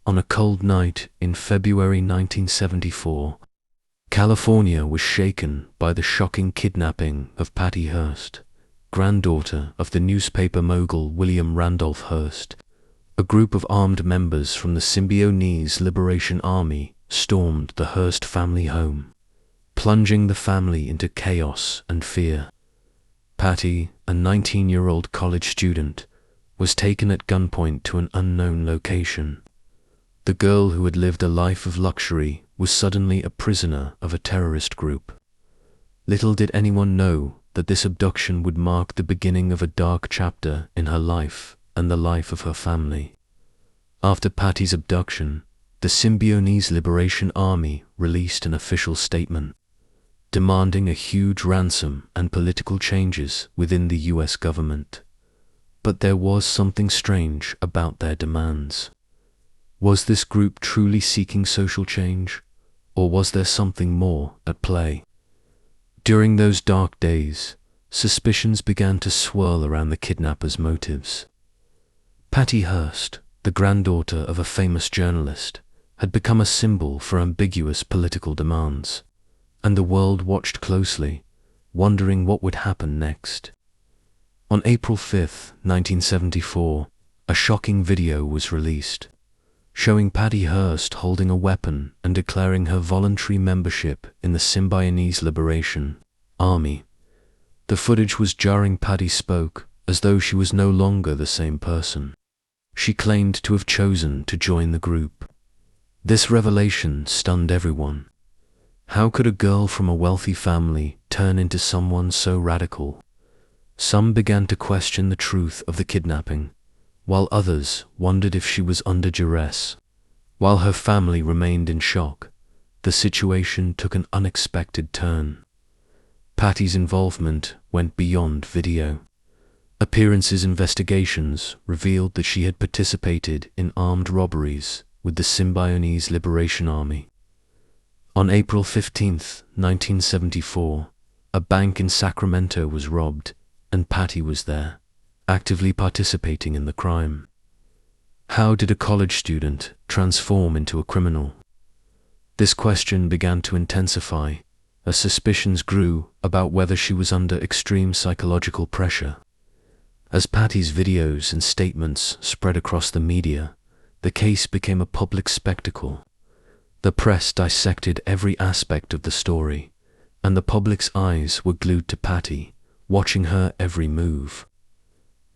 On a cold night in February 1974, California was shaken by the shocking kidnapping of Patty Hearst, granddaughter of the newspaper mogul William Randolph Hearst. A group of armed members from the Symbionese Liberation Army stormed the Hearst family home, plunging the family into chaos and fear. Patty, a 19-year-old college student, was taken at gunpoint to an unknown location. The girl who had lived a life of luxury was suddenly a prisoner of a terrorist group. Little did anyone know that this abduction would mark the beginning of a dark chapter in her life and the life of her family. After Patty's abduction, the Symbionese Liberation Army released an official statement, demanding a huge ransom and political changes within the US government. But there was something strange about their demands. Was this group truly seeking social change, or was there something more at play? During those dark days, suspicions began to swirl around the kidnappers' motives. Patty Hearst, the granddaughter of a famous journalist, had become a symbol for ambiguous political demands, and the world watched closely, wondering what would happen next. On April 5, 1974, a shocking video was released, showing Patty Hearst holding a weapon and declaring her voluntary membership in the Symbionese Liberation Army. The footage was jarring. Patty spoke as though she was no longer the same person. She claimed to have chosen to join the group. This revelation stunned everyone. How could a girl from a wealthy family turn into someone so radical? Some began to question the truth of the kidnapping, while others wondered if she was under duress. While her family remained in shock, the situation took an unexpected turn. Patty's involvement went beyond video. Appearances investigations revealed that she had participated in armed robberies with the Symbionese Liberation Army. On April 15, 1974, a bank in Sacramento was robbed, and Patty was there, actively participating in the crime. How did a college student transform into a criminal? This question began to intensify as suspicions grew about whether she was under extreme psychological pressure. As Patty's videos and statements spread across the media, the case became a public spectacle. The press dissected every aspect of the story, and the public's eyes were glued to Patty, watching her every move.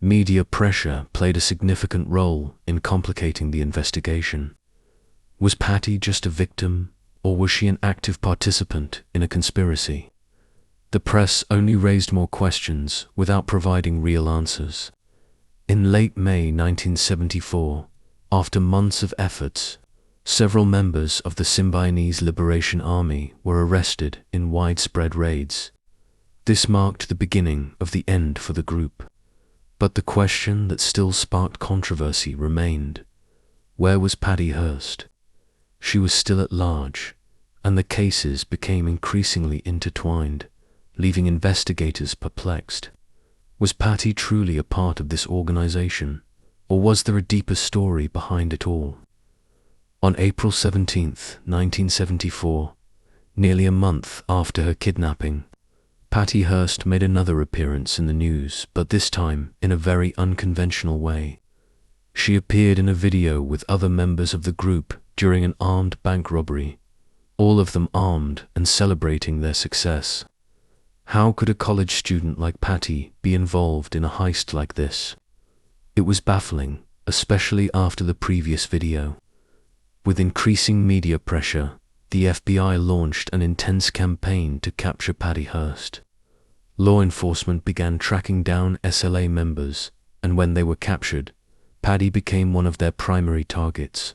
Media pressure played a significant role in complicating the investigation. Was Patty just a victim, or was she an active participant in a conspiracy? The press only raised more questions without providing real answers. In late May 1974, after months of efforts, several members of the Symbionese Liberation Army were arrested in widespread raids. This marked the beginning of the end for the group. But the question that still sparked controversy remained. Where was Patty Hearst? She was still at large, and the cases became increasingly intertwined, leaving investigators perplexed. Was Patty truly a part of this organization, or was there a deeper story behind it all? On April 17, 1974, nearly a month after her kidnapping, Patty Hearst made another appearance in the news, but this time in a very unconventional way. She appeared in a video with other members of the group during an armed bank robbery, all of them armed and celebrating their success. How could a college student like Patty be involved in a heist like this? It was baffling, especially after the previous video. With increasing media pressure, the FBI launched an intense campaign to capture Patty Hearst. Law enforcement began tracking down SLA members, and when they were captured, Patty became one of their primary targets.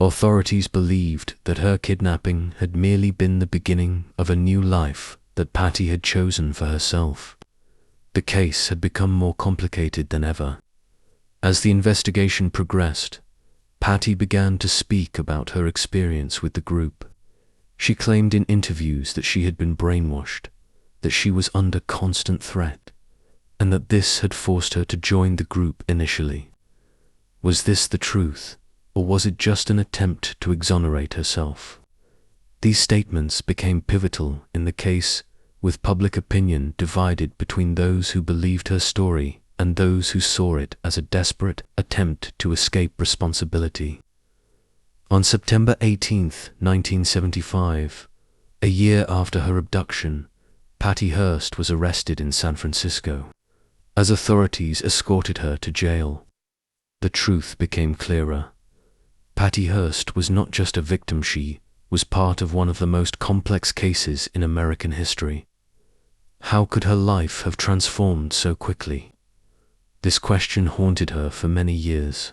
Authorities believed that her kidnapping had merely been the beginning of a new life that Patty had chosen for herself. The case had become more complicated than ever. As the investigation progressed, Patty began to speak about her experience with the group. She claimed in interviews that she had been brainwashed, that she was under constant threat, and that this had forced her to join the group initially. Was this the truth, or was it just an attempt to exonerate herself? These statements became pivotal in the case, with public opinion divided between those who believed her story and those who saw it as a desperate attempt to escape responsibility. On September 18, 1975, a year after her abduction, Patty Hearst was arrested in San Francisco. As authorities escorted her to jail, the truth became clearer. Patty Hearst was not just a victim, she was part of one of the most complex cases in American history. How could her life have transformed so quickly? This question haunted her for many years.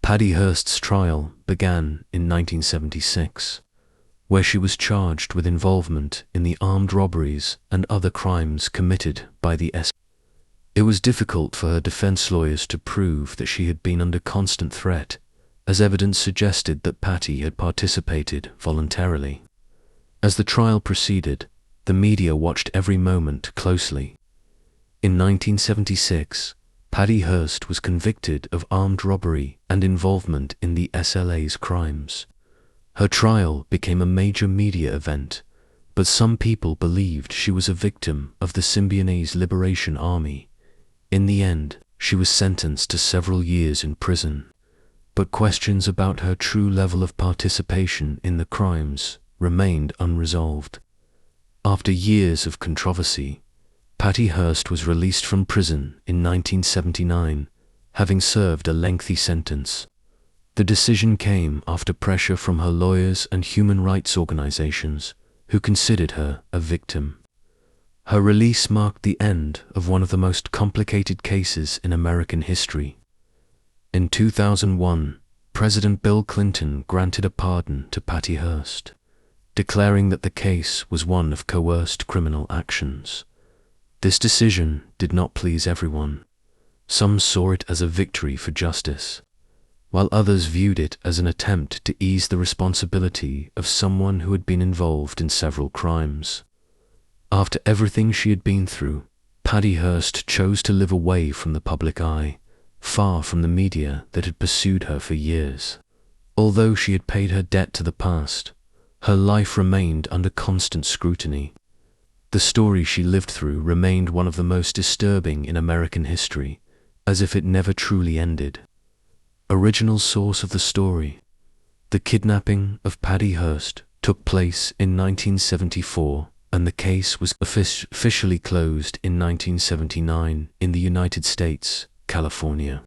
Patty Hearst's trial began in 1976, where she was charged with involvement in the armed robberies and other crimes committed by the SS. It was difficult for her defense lawyers to prove that she had been under constant threat, as evidence suggested that Patty had participated voluntarily. As the trial proceeded, the media watched every moment closely. In 1976, Patty Hearst was convicted of armed robbery and involvement in the SLA's crimes. Her trial became a major media event, but some people believed she was a victim of the Symbionese Liberation Army. In the end, she was sentenced to several years in prison, but questions about her true level of participation in the crimes remained unresolved. After years of controversy, Patty Hearst was released from prison in 1979, having served a lengthy sentence. The decision came after pressure from her lawyers and human rights organizations, who considered her a victim. Her release marked the end of one of the most complicated cases in American history. In 2001, President Bill Clinton granted a pardon to Patty Hearst, declaring that the case was one of coerced criminal actions. This decision did not please everyone. Some saw it as a victory for justice, while others viewed it as an attempt to ease the responsibility of someone who had been involved in several crimes. After everything she had been through, Patty Hearst chose to live away from the public eye, far from the media that had pursued her for years. Although she had paid her debt to the past, her life remained under constant scrutiny. The story she lived through remained one of the most disturbing in American history, as if it never truly ended. Original source of the story: the kidnapping of Patty Hearst took place in 1974, and the case was officially closed in 1979 in the United States, California.